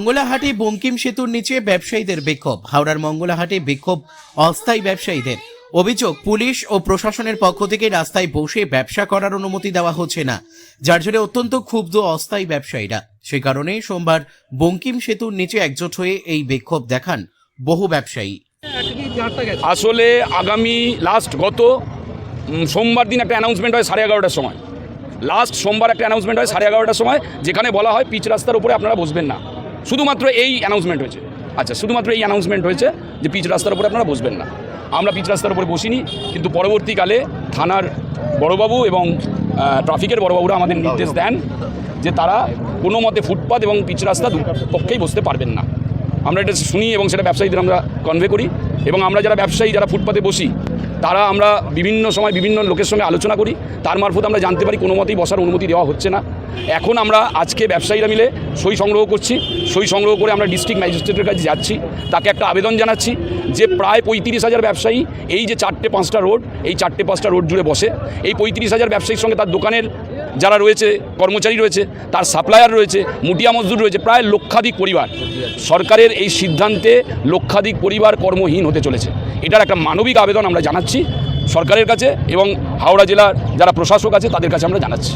মঙ্গলাহাটে বঙ্কিম সেতুর নিচে ব্যবসায়ীদের বিক্ষোভ। হাওড়ার মঙ্গলাহাটে বিক্ষোভ অস্থায়ী ব্যবসায়ীদের। অভিযোগ, পুলিশ ও প্রশাসনের পক্ষ থেকে রাস্তায় বসে ব্যবসা করার অনুমতি দেওয়া হচ্ছে না, যার জন্য অত্যন্ত ক্ষুব্ধ অস্থায়ী ব্যবসায়ীরা। সে কারণে সোমবার বঙ্কিম সেতুর নিচে একজোট হয়ে এই বিক্ষোভ দেখান বহু ব্যবসায়ী। আসলে আগামী গত সোমবার দিন একটা অ্যানাউন্সমেন্ট হয় 11:30টার সময়। সোমবার একটা অ্যানাউন্সমেন্ট হয় 11:30টার সময়, যেখানে বলা হয় পিচ রাস্তার উপরে আপনারা বসবেন না। শুধুমাত্র এই অ্যানাউন্সমেন্ট হয়েছে। শুধুমাত্র এই অ্যানাউন্সমেন্ট হয়েছে যে পিচ রাস্তার উপরে আপনারা বসবেন না। আমরা পিচ রাস্তার উপরে বসিনি, কিন্তু পরবর্তীকালে থানার বড়বাবু এবং ট্রাফিকের বড়বাবুরা আমাদের নির্দেশ দেন যে তারা কোনো মতে ফুটপাথ এবং পিচ রাস্তা পক্ষেই বসতে পারবেন না। আমরা এটা শুনি এবং সেটা ব্যবসায়ীদের আমরা কনভে করি, এবং আমরা যারা ব্যবসায়ী যারা ফুটপাতে বসি তারা আমরা বিভিন্ন সময় বিভিন্ন লোকের সঙ্গে আলোচনা করি। তার মারফত আমরা জানতে পারি কোনো মতেই বসার অনুমতি দেওয়া হচ্ছে না। এখন আমরা আজকে ব্যবসায়ীরা মিলে সই সংগ্রহ করছি। সই সংগ্রহ করে আমরা ডিস্ট্রিক্ট ম্যাজিস্ট্রেটের কাছে যাচ্ছি, তাকে একটা আবেদন জানাচ্ছি যে প্রায় 35,000 ব্যবসায়ী এই যে 4-5টা রোড, এই 4-5টা রোড জুড়ে বসে। এই 35,000 ব্যবসায়ীর সঙ্গে তার দোকানের যারা রয়েছে, কর্মচারী রয়েছে, তার সাপ্লায়ার রয়েছে, মুটিয়া মজদুর রয়েছে, প্রায় লক্ষাধিক পরিবার। সরকারের এই সিদ্ধান্তে লক্ষাধিক পরিবার কর্মহীন হতে চলেছে। এটার একটা মানবিক আবেদন আমরা জানাচ্ছি সরকারের কাছে, এবং হাওড়া জেলার যারা প্রশাসক আছে তাদের কাছে আমরা জানাচ্ছি।